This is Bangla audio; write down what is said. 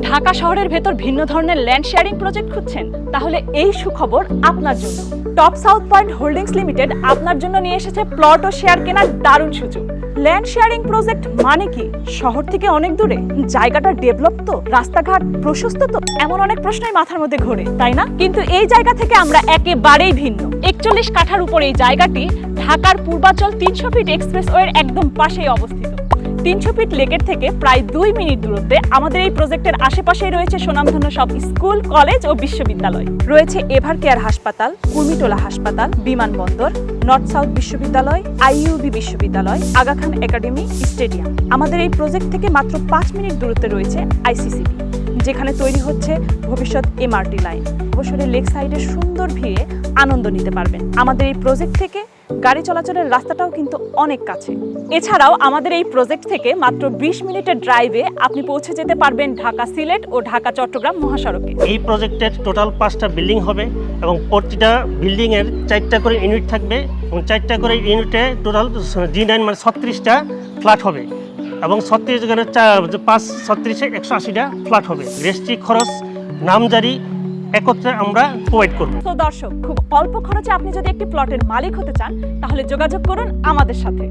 ঢাকা শহরের ভেতর ভিন্ন ধরনের ল্যান্ড শেয়ারিং প্রজেক্ট খুঁজছেন? তাহলে এই সুখবর আপনার জন্য। Top south point holdings limited আপনার জন্য নিয়ে এসেছে প্লট ও শেয়ার কেনার দারুণ সুযোগ। ল্যান্ড শেয়ারিং প্রজেক্ট মানে কি? শহর থেকে অনেক দূরে, জায়গাটা ডেভেলপ তো, রাস্তাঘাট প্রশস্ত তো, এমন অনেক প্রশ্নই মাথার মধ্যে ঘোরে, তাই না? কিন্তু এই জায়গা থেকে আমরা একেবারেই ভিন্ন। 41 কাঠার উপর এই জায়গাটি ঢাকার পূর্বাঞ্চল 300 ফিট এক্সপ্রেসওয়ের একদম পাশেই অবস্থিত। 300 ফিট লেকের থেকে প্রায় 2 মিনিট দূরত্বে আমাদের এই প্রজেক্টের আশেপাশেই রয়েছে সুনামধন্য সব স্কুল, কলেজ ও বিশ্ববিদ্যালয়। রয়েছে এভার কেয়ার হাসপাতাল, কুর্মিটোলা হাসপাতাল, বিমানবন্দর, নর্থ সাউথ বিশ্ববিদ্যালয়, আইইউবি বিশ্ববিদ্যালয়, আগা খান একাডেমি, স্টেডিয়াম। আমাদের এই প্রজেক্ট থেকে মাত্র 5 মিনিট দূরত্বে রয়েছে আইসিসিবি, যেখানে তৈরি হচ্ছে ভবিষ্যৎ এমআরটি লাইন। অবসরে লেক সাইডের সুন্দর ভিড়ে আনন্দ নিতে পারবেন। আমাদের এই প্রজেক্ট থেকে গাড়ি চলাচলের রাস্তাটাও কিন্তু অনেক কাছে। এছাড়াও আমাদের এই প্রজেক্ট থেকে মাত্র 20 মিনিটের ড্রাইভে আপনি পৌঁছে যেতে পারবেন ঢাকা সিলেট ও ঢাকা চট্টগ্রাম মহাসড়কে। এই প্রজেক্টের টোটাল 5টা বিল্ডিং হবে এবং প্রতিটা বিল্ডিংয়ের 4টা করে ইউনিট থাকবে এবং 4টা করে ইউনিটে টোটাল G9 মানে 36টা ফ্ল্যাট হবে এবং 36 এখানে 36-এ 180টা ফ্ল্যাট হবে। রেজিস্ট্রি খরচ নামজারি একত্রে আমরা প্রোভাইড করব। তো দর্শক, খুব অল্প খরচে আপনি যদি একটি প্লটের মালিক হতে চান তাহলে যোগাযোগ করুন আমাদের সাথে।